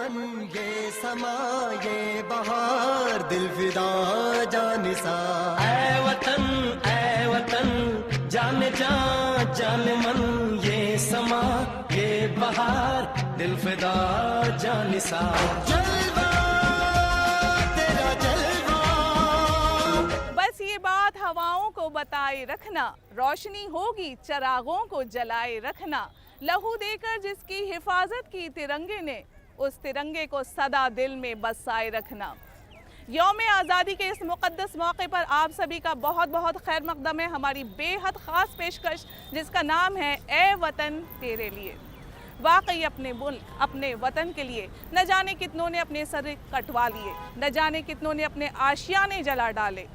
मन ये समा ये बहार दिल फिदा जानिसा। ऐ वतन जाने जा जाने मन ये समा ये बहार दिल फिदा जानिसा। जलवा तेरा जलवा। बस ये बात हवाओं को बताए रखना, रोशनी होगी चरागों को जलाए रखना। लहू देकर जिसकी हिफाजत की तिरंगे ने, उस तिरंगे को सदा दिल में बसाए रखना। यौम आज़ादी के इस मुक़द्दस मौके पर आप सभी का बहुत बहुत खैर मक़दम है। हमारी बेहद ख़ास पेशकश जिसका नाम है ए वतन तेरे लिए। वाकई अपने मुल्क अपने वतन के लिए न जाने कितनों ने अपने सर कटवा लिए, न जाने कितनों ने अपने आशियाने जला डाले।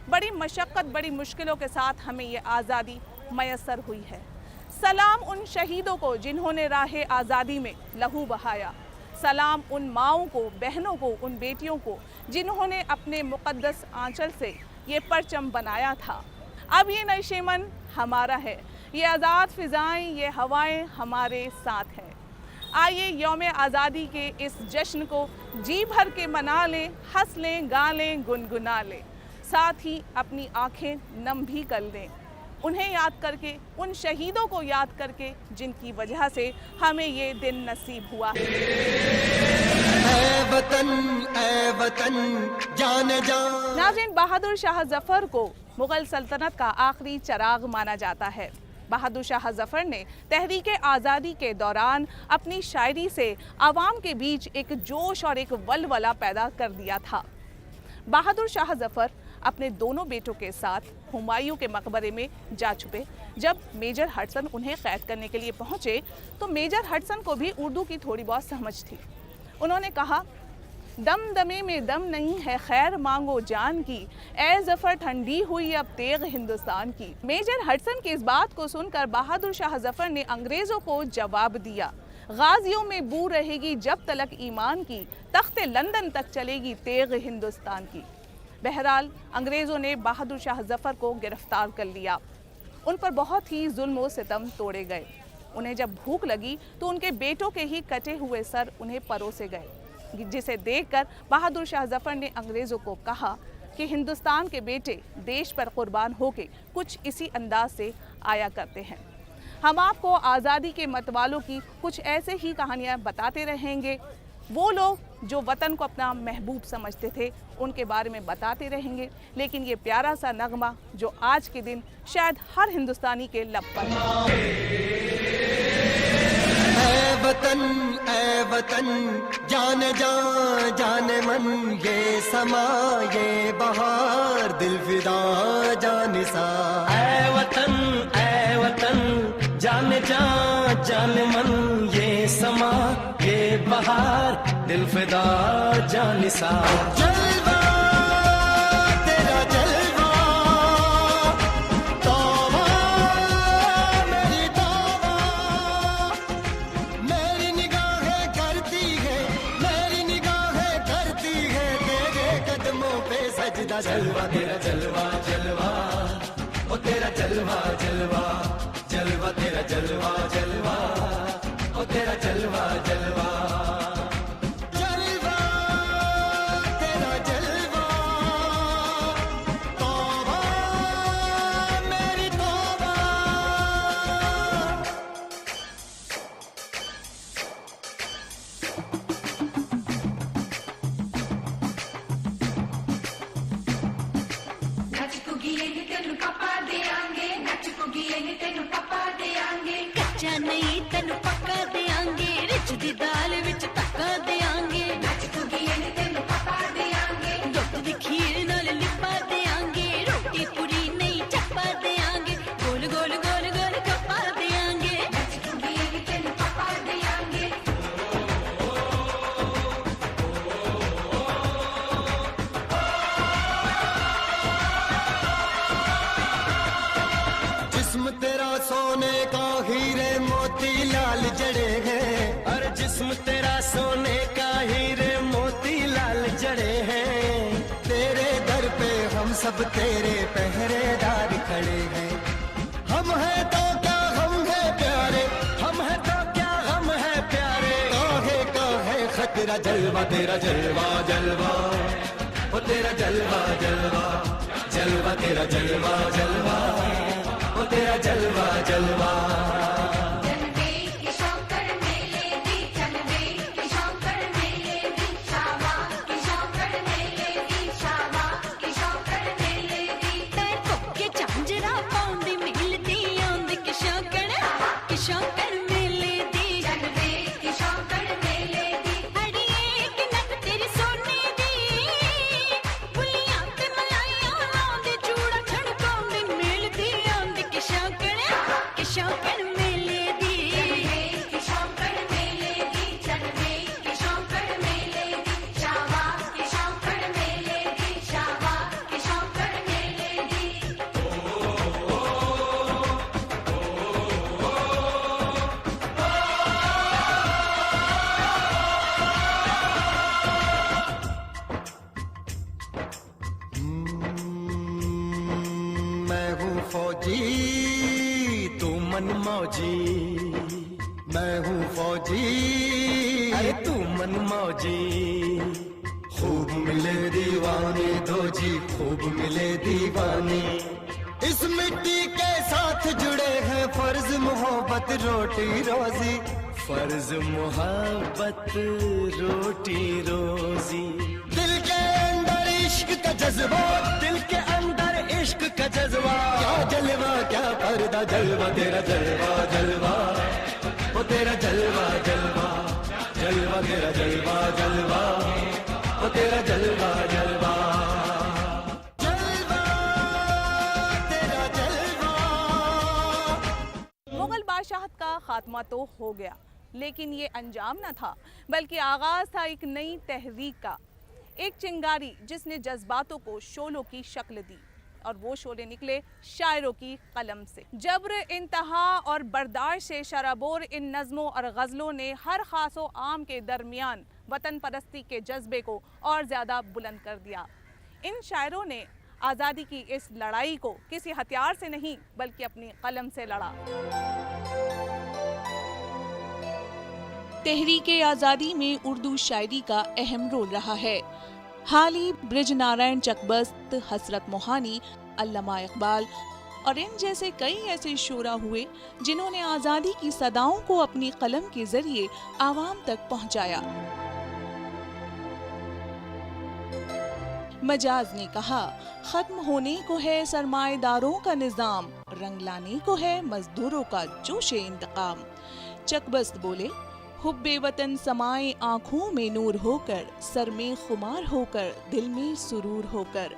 बड़ी मशक्क़त बड़ी मुश्किलों के साथ हमें ये आज़ादी मैसर हुई है। सलाम उन शहीदों को जिन्होंने राह आज़ादी में लहू बहाया। सलाम उन माओं को, बहनों को, उन बेटियों को जिन्होंने अपने मुक़द्दस आंचल से ये परचम बनाया था। अब ये नशेमन हमारा है, ये आज़ाद फ़िज़ाएँ, ये हवाएं हमारे साथ हैं। आइए यौम आज़ादी के इस जश्न को जी भर के मना लें, हंस लें, गा लें, गुनगुना लें, साथ ही अपनी आँखें नम भी कर लें, उन्हें याद करके, उन शहीदों को याद करके जिनकी वजह से हमें ये दिन नसीब हुआ है। ऐ वतन जाने जा। नाज़रीन, बहादुर शाह ज़फ़र को मुग़ल सल्तनत का आखिरी चराग माना जाता है। बहादुर शाह ज़फ़र ने तहरीक आज़ादी के दौरान अपनी शायरी से आवाम के बीच एक जोश और एक वलवला पैदा कर दिया था। बहादुर शाह ज़फ़र अपने दोनों बेटों के साथ हुमायूं के मकबरे में जा छुपे। जब मेजर हडसन उन्हें कैद करने के लिए पहुंचे तो मेजर हडसन को भी उर्दू की थोड़ी बहुत समझ थी। उन्होंने कहा, दम दमे में दम नहीं है खैर मांगो जान की, ए ज़फ़र ठंडी हुई अब तेग हिंदुस्तान की। मेजर हडसन की इस बात को सुनकर बहादुर शाह ज़फ़र ने अंग्रेज़ों को जवाब दिया, गाजियों में बू रहेगी जब तलक ईमान की, तख्ते लंदन तक चलेगी तेग हिंदुस्तान की। बहरहाल अंग्रेज़ों ने बहादुर शाह ज़फ़र को गिरफ्तार कर लिया। उन पर बहुत ही जुल्म व सितम तोड़े गए। उन्हें जब भूख लगी तो उनके बेटों के ही कटे हुए सर उन्हें परोसे गए, जिसे देखकर बहादुर शाह ज़फ़र ने अंग्रेज़ों को कहा कि हिंदुस्तान के बेटे देश पर कुर्बान होके कुछ इसी अंदाज से आया करते हैं। हम आपको आज़ादी के मतवालों की कुछ ऐसे ही कहानियाँ बताते रहेंगे। वो लोग जो वतन को अपना महबूब समझते थे उनके बारे में बताते रहेंगे। लेकिन ये प्यारा सा नगमा जो आज के दिन शायद हर हिंदुस्तानी के लब पर है। ऐ वतन जाने जा जाने मन ये समा ये बहार दिल फिदा जानिसा। ऐ वतन जाने जा जाने मन ये समा ये बहार दिल फिदा जानिसा। जलवा तेरा जलवा, तौबा मेरी तौबा, मेरी निगाहें करती है, मेरी निगाहें करती है तेरे कदमों पे सजदा। जलवा तेरा जलवा जलवा, ओ तेरा जलवा जलवा, जलवा तेरा जलवा जलवा, ओ तेरा जलवा जलवा। जलवा तेरा जलवा, तौबा मेरी तौबा। तेनु पापा देंगे, नचकोगी तेनु पापा देंगे, कच्चा नहीं तेनु पक्का देंगे, रिच दी दाल विच तक्का देंगे, नचकोगी तेनु पापा देंगे, दुध दी खीर नाल लिपा देंगे, रोटी पूरी नहीं चप्पा देंगे, गोल गोल गोल गोल कप्पा देंगे, नचकोगी तेनु पापा देंगे। जिस्म तेरा सोने का हीरे मोती लाल जड़े हैं, और जिस्म तेरा सोने का हीरे मोती लाल जड़े हैं। तेरे दर पे हम सब तेरे पहरेदार खड़े हैं। हम हैं तो क्या हम हैं प्यारे, हम हैं तो क्या हम हैं प्यारे, काहे का है खतरा तेरा जलवा जलवा, ओ तेरा जलवा जलवा, जलवा तेरा जलवा जलवा, ओ तेरा जलवा जलवा। चलवे की शौकर मेले दी, चलवे की शौकर मेले दी, शावा की शौकर मेले दी, शावा की शौकर मेले दी। तै कोके झांजरा पाउंदी मिलदी आंदी की शौकर मेले दी, चलवे की शौकर मेले दी। अड़िए कि नक तेरी सोने दी, बुलियां ते मलाइयां लाउंदी, चूड़ा छड़काउंदी मिलदी आंदी की शौकर मेले दी। चलवे की शौकर मेले दी, चलवे की शौकर मेले दी, शावा की शौकर मेले दी, शावा की शौकर मेले दी। मैं हूँ फौजी तू मनमौजी, मैं हूँ फौजी अरे तू मनमौजी। खूब मिले दीवाने दो जी, खूब मिले दीवाने। इस मिट्टी के साथ जुड़े हैं फर्ज मोहब्बत रोटी रोजी, फर्ज मोहब्बत रोटी रोजी। दिल के अंदर इश्क का जज्बा, दिल के अंदर इश्क का जज्बा। क्या जलवा क्या पर्दा, जलवा तेरा जलवा जलवा, ओ तेरा जलवा जलवा, जलवा तेरा जलवा जलवा, ओ तेरा जलवा जलवा। जलवा तेरा जलवा। मुगल बादशाहत का खात्मा तो हो गया, लेकिन ये अंजाम न था, बल्कि आगाज था एक नई तहरीक का। एक चिंगारी जिसने जज्बातों को शोलों की शक्ल दी, और वो शोले निकले शायरों की कलम से। जब्र, इंतहा और बर्दाश्त से शराबोर इन नज़मों और गज़लों ने हर ख़ास व आम के दरमियान वतन परस्ती के जज्बे को और ज़्यादा बुलंद कर दिया। इन शायरों ने आज़ादी की इस लड़ाई को किसी हथियार से नहीं बल्कि अपनी कलम से लड़ा। तहरीक आज़ादी में उर्दू शायरी का अहम रोल रहा है। हाली, ब्रिजनारायण चकबस्त, हसरत मोहानी, अल्लामा इकबाल और इन जैसे कई ऐसे शोरा हुए जिन्होंने आज़ादी की सदाओं को अपनी कलम के जरिए आवाम तक पहुंचाया। मजाज ने कहा, खत्म होने को है सरमाएदारों का निजाम, रंग लाने को है मजदूरों का जोशे इंतकाम। चकबस्त बोले, हुब्बे वतन समाए आँखों में नूर होकर, सर में खुमार होकर, दिल में सुरूर होकर।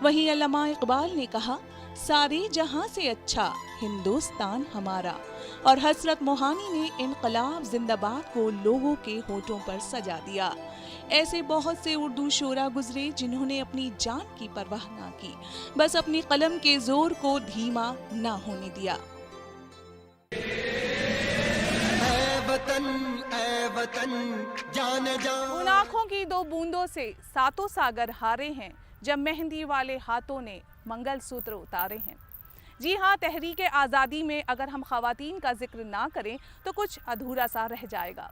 वहीं अल्लामा इकबाल ने कहा, सारे जहां से अच्छा हिंदुस्तान हमारा। और हसरत मोहानी ने इनकलाब जिंदाबाद को लोगों के होठों पर सजा दिया। ऐसे बहुत से उर्दू शोरा गुजरे जिन्होंने अपनी जान की परवाह ना की, बस अपनी कलम के जोर को धीमा ना होने दिया। ऐ वतन जाने जान। उन आँखों की दो बूंदों से सातों सागर हारे हैं, जब मेहंदी वाले हाथों ने मंगलसूत्र उतारे हैं। जी हाँ, तहरीक आज़ादी में अगर हम ख़वातीन का जिक्र ना करें तो कुछ अधूरा सा रह जाएगा।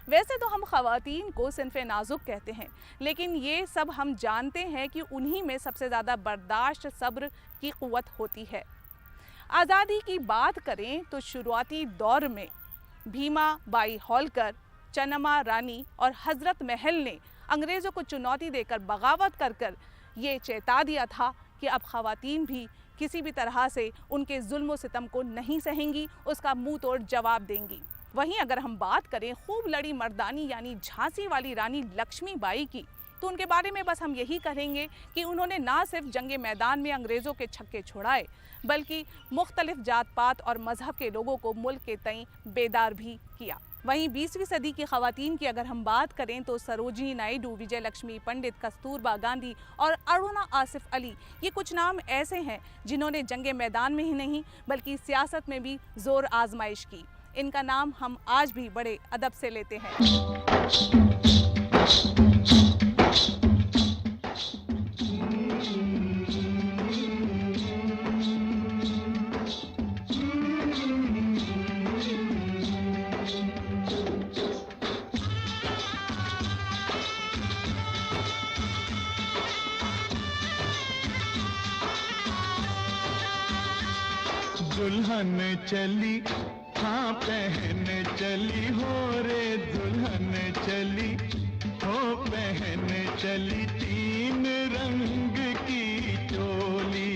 वैसे तो हम ख़वातीन को सिन्फ़े नाजुक कहते हैं, लेकिन ये सब हम जानते हैं कि उन्हीं में सबसे ज़्यादा बर्दाश्त, सब्र की क़ुव्वत होती है। आज़ादी की बात करें तो शुरुआती दौर में भीमा बाई होलकर, चन्नमा रानी और हज़रत महल ने अंग्रेज़ों को चुनौती देकर बगावत कर ये चेता दिया था कि अब ख़वातीन भी किसी भी तरह से उनके जुल्म व सितम को नहीं सहेंगी, उसका मुंह तोड़ जवाब देंगी। वहीं अगर हम बात करें खूब लड़ी मर्दानी यानी झांसी वाली रानी लक्ष्मीबाई की, तो उनके बारे में बस हम यही कहेंगे कि उन्होंने ना सिर्फ जंगे मैदान में अंग्रेज़ों के छक्के छुड़ाए, बल्कि मुख्तलिफ जात पात और मज़हब के लोगों को मुल्क के तई बेदार भी किया। वहीं 20वीं सदी की ख़वातीन की अगर हम बात करें तो सरोजिनी नायडू, विजय लक्ष्मी पंडित, कस्तूरबा गांधी और अरुणा आसिफ अली, ये कुछ नाम ऐसे हैं जिन्होंने जंगे मैदान में ही नहीं बल्कि सियासत में भी ज़ोर आजमाइश की। इनका नाम हम आज भी बड़े अदब से लेते हैं। दुल्हन चली, हाँ पहन चली हो रे दुल्हन चली, हो पहन चली 3 रंग की चोली।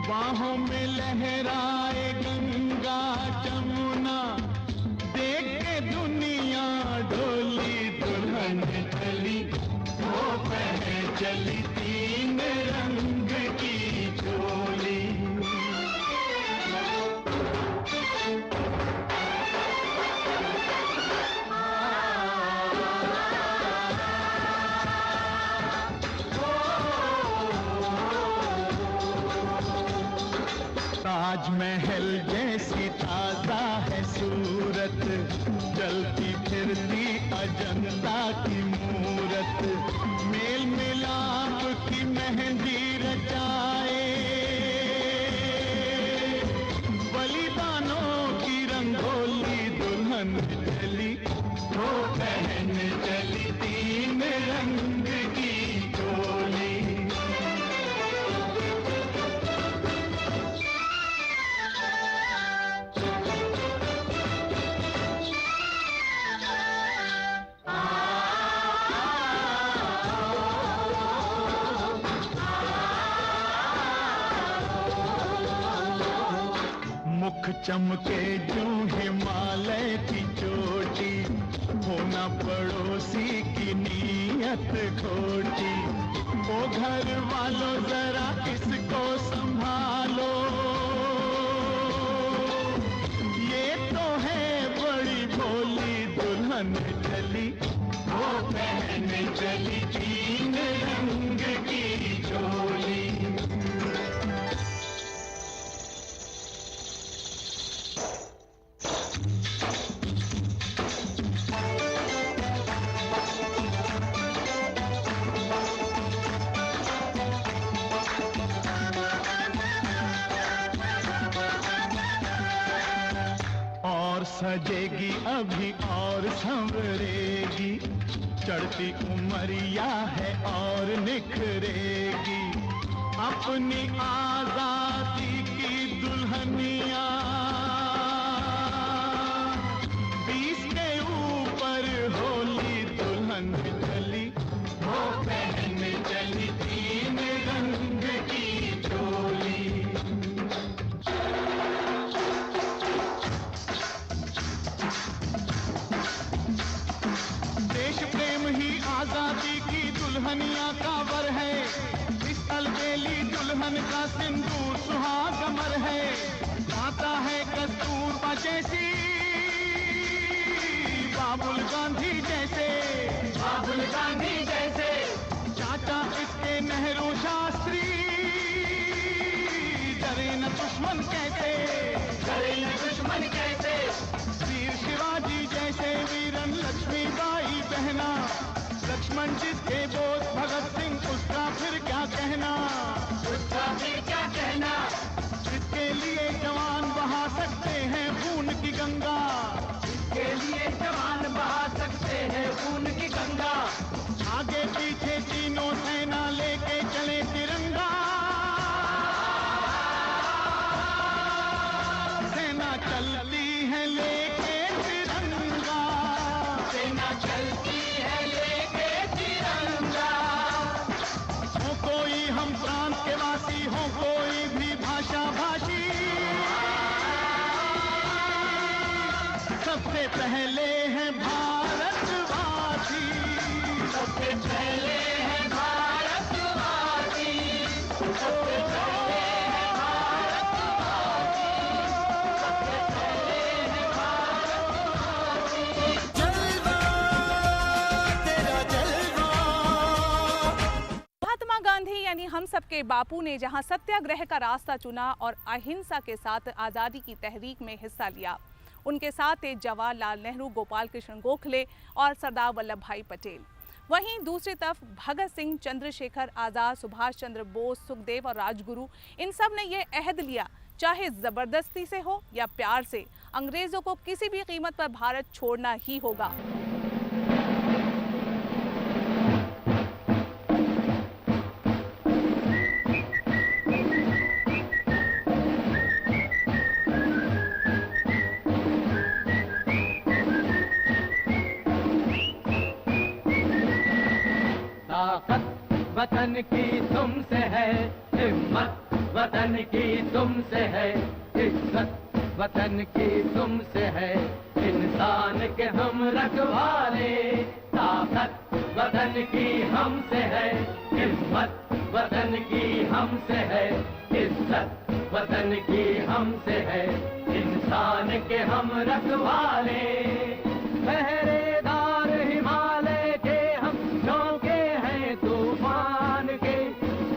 बाहों में लहराए गंगा जमुना, देख के दुनिया डोली। दुल्हन चली, हो पहन चली 3 रंग की चोली। ताजमहल जैसी ताजा है सूरत, चलती फिरती अजंता की मूरत। मेल मिलाप की मेहंदी रचाए, बलिदानों की रंगोली। दुल्हन चली, वो पहन चली 3 रंग की चोली। मुख चमके जो हिमालय की चोटी, होना पड़ोसी की नीयत खोटी। ओ घर वालों जरा इसको संभालो, ये तो है बड़ी भोली। दुल्हन चली, वो पहन चली 3 रंग की चोली। सजेगी अभी और संवरेगी, चढ़ती उमरिया है और निखरेगी। अपनी आजादी की दुल्हनिया 20 के ऊपर होली। दुल्हन चली, वो पहन चली 3 रंग की चोली। आजादी की दुल्हनिया का वर है, इस अलबेली दुल्हन का सिंदूर सुहागमर है। आता है कस्तूरबा जैसी, बाबुल गांधी जैसे, बाबुल गांधी जैसे। चाचा इसके नेहरू शास्त्री, डरे न दुश्मन कैसे, डरे न दुश्मन कैसे। वीर शिवाजी जैसे वीरन लक्ष्मीबाई बहना, लक्ष्मण जिसके बोध भगत सिंह, उसका फिर क्या कहना, उसका फिर क्या कहना। इसके लिए जवान बहा सकते हैं खून की गंगा, इसके लिए जवान बहा सकते हैं खून की गंगा। आगे पीछे तीनों सेना लेके चले तिरंगा, सेना चलती है लेके तिरंगा, सेना चलती है लेके तिरंगा। हो कोई हम प्रांत के वासी, हो कोई भी भाषा भाषी, सबसे पहले है भारतवासी, सबसे पहले है भारतवासी, सबसे पहले है भारतवासी, सबसे पहले है भारतवासी। जलवा तेरा जलवा। महात्मा गांधी यानी हम सबके बापू ने जहां सत्याग्रह का रास्ता चुना और अहिंसा के साथ आज़ादी की तहरीक में हिस्सा लिया, उनके साथ थे जवाहरलाल नेहरू, गोपाल कृष्ण गोखले और सरदार वल्लभ भाई पटेल। वहीं दूसरी तरफ भगत सिंह, चंद्रशेखर आज़ाद, सुभाष चंद्र बोस, सुखदेव और राजगुरु, इन सब ने यह अहद लिया, चाहे ज़बरदस्ती से हो या प्यार से, अंग्रेज़ों को किसी भी कीमत पर भारत छोड़ना ही होगा। वतन की तुमसे है हिम्मत, वतन की तुमसे है इज्जत, वतन की तुमसे है इंसान के हम रखवाले। ताकत वतन की हमसे है हिम्मत, वतन की हमसे है इज्जत, वतन की हमसे है इंसान के हम रखवाले। पहरेदार हिमालय के हम झोंके हैं तूफान के,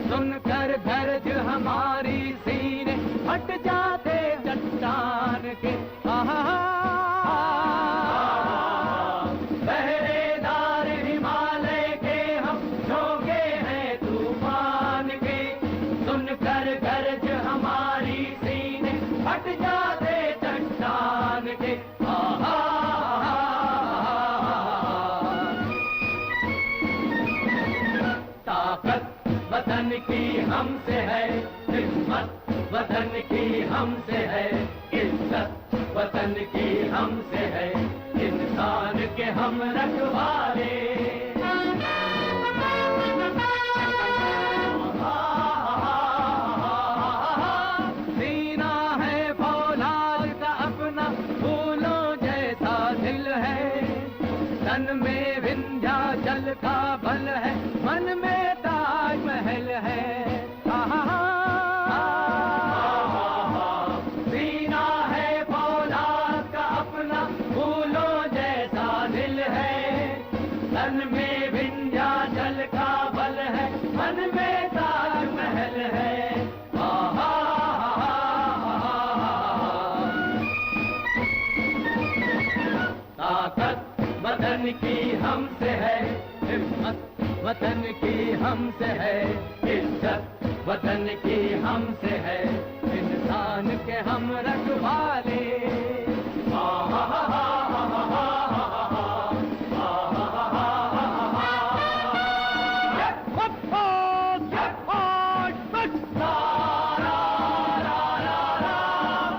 सुनकर दर्द हमारी सीने फट जाते चट्टान के। पहरेदार हिमालय के हम झोंके हैं तूफान के, सुनकर गर्ज हमारी सीने फट जाते चट्टान के। ताकत वतन की हमसे है हिम्मत, वतन की हमसे है इज्जत, वतन की हमसे है इंसान के हम रखवाले। सीना है फौलाद का अपना फूलों जैसा दिल है, तन में विंध्याचल का बल है, मन में ताजमहल है। सीना है फौलाद का अपना फूलों जैसा दिल है, तन में विंध्याचल का बल है, मन में ताजमहल है। ताकत वतन की हमसे है हिम्मत, वतन की हमसे है इज्जत, वतन की हमसे है इंसान के हम रखवाले।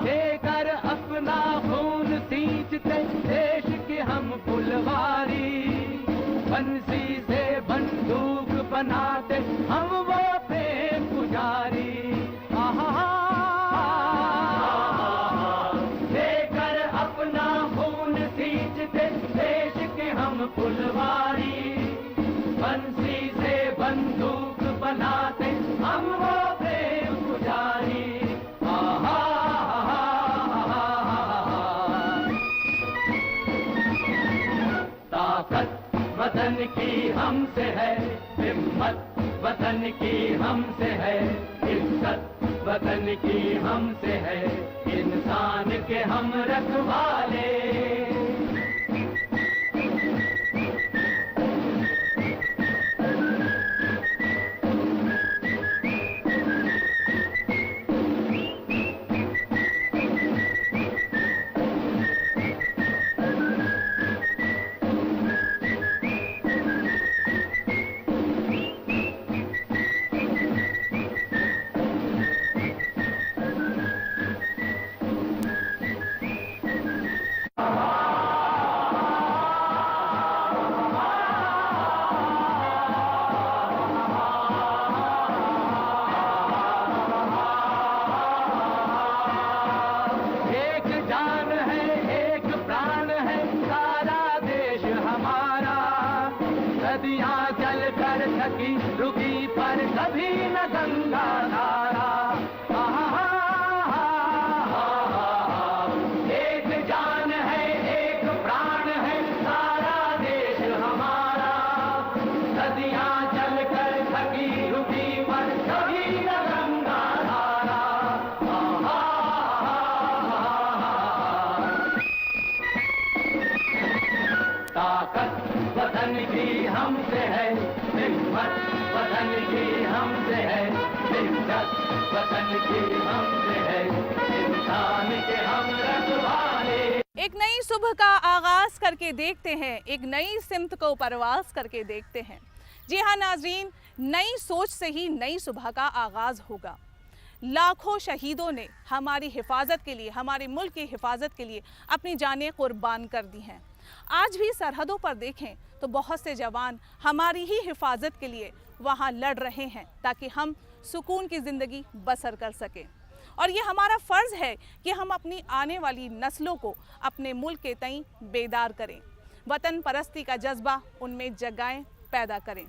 देकर अपना खून सींचते देश की हम फुलवारी, बंसी से बंदूक बनाते हम वो प्रेम पुजारी। देकर अपना खून सींचते देश के हम फुलवारी, बंसी से बंदूक बनाते हम वो प्रेम पुजारी। ताकत वतन की हमसे है हिम्मत, वतन की हमसे है इज्जत, वतन की हमसे है इंसान के हम रखवाले। रुकी पर कभी न गंगा धारा। एक जान है एक प्राण है सारा देश हमारा, नदियां चल कर थकी रुकी पर कभी न गंगा धारा। ताकत वतन की हमसे है, हिम्मत वतन की हमसे है, इज्जत वतन की हमसे है, इंसान के हम रखवाले। एक नई सुबह का आगाज करके देखते हैं, एक नई सिमत को परवास करके देखते हैं। जी हाँ नाजरीन, नई सोच से ही नई सुबह का आगाज होगा। लाखों शहीदों ने हमारी हिफाजत के लिए, हमारे मुल्क की हिफाजत के लिए अपनी जानें कुर्बान कर दी हैं। आज भी सरहदों पर देखें तो बहुत से जवान हमारी ही हिफाजत के लिए वहाँ लड़ रहे हैं ताकि हम सुकून की ज़िंदगी बसर कर सकें। और ये हमारा फ़र्ज़ है कि हम अपनी आने वाली नस्लों को अपने मुल्क के तईं बेदार करें, वतन परस्ती का जज्बा उनमें जगाएं, पैदा करें।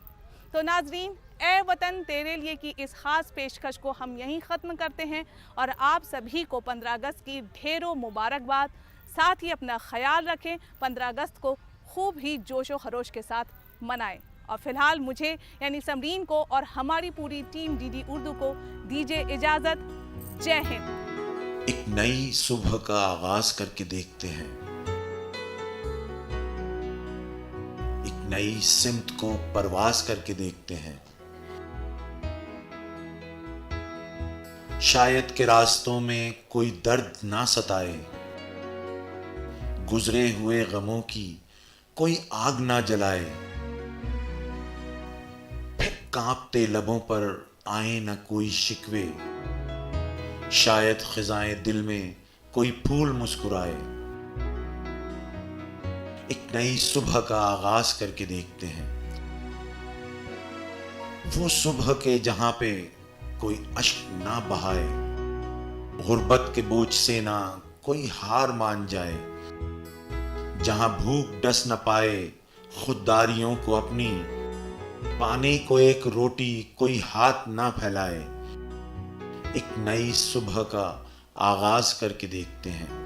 तो नाजरीन, ए वतन तेरे लिए की इस ख़ास पेशकश को हम यहीं ख़त्म करते हैं और आप सभी को 15 अगस्त की ढेरों मुबारकबाद। साथ ही अपना ख्याल रखें, 15 अगस्त को खूब ही जोशो खरोश के साथ मनाएं। और फ़िलहाल मुझे यानी समरीन को और हमारी पूरी टीम डीडी उर्दू को दीजिए इजाज़त। जय हिंद। एक नई सुबह का आगाज करके देखते हैं, एक नई सिमत को परवाज करके देखते हैं। शायद के रास्तों में कोई दर्द ना सताए, गुजरे हुए गमों की कोई आग ना जलाए, फिर कांपते लबों पर आए ना कोई शिकवे, शायद खिजाएं दिल में कोई फूल मुस्कुराए। एक नई सुबह का आगाज करके देखते हैं, वो सुबह के जहां पे कोई अश्क ना बहाए, गुर्बत के बोझ से ना कोई हार मान जाए, जहां भूख डस न पाए खुददारियों को अपनी, पाने को एक रोटी कोई हाथ ना फैलाए। एक नई सुबह का आगाज करके देखते हैं।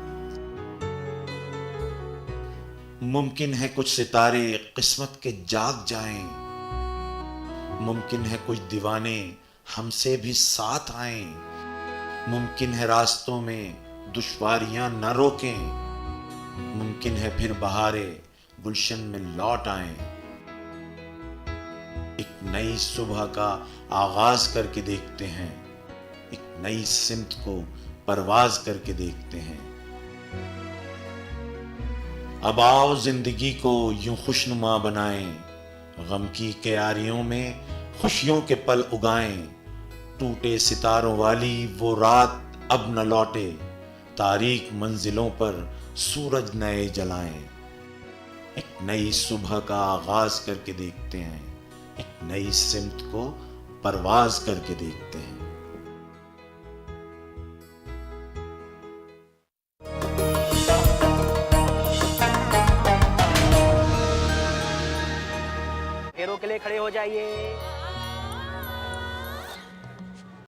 मुमकिन है कुछ सितारे किस्मत के जाग जाएं, मुमकिन है कुछ दीवाने हमसे भी साथ आएं, मुमकिन है रास्तों में दुश्वारियां न रोकें, मुमकिन है फिर बहारे गुलशन में लौट आएं। एक नई सुबह का आगाज करके देखते हैं, एक नई सिमत को परवाज करके देखते हैं। अब आओ जिंदगी को यूं खुशनुमा बनाएं, गम की क्यारियों में खुशियों के पल उगाएं, टूटे सितारों वाली वो रात अब न लौटे, तारीक मंजिलों पर सूरज नए जलाएं। एक नई सुबह का आगाज करके देखते हैं, एक नई सिमत को परवाज करके देखते हैं। फेरों के लिए खड़े हो जाइए।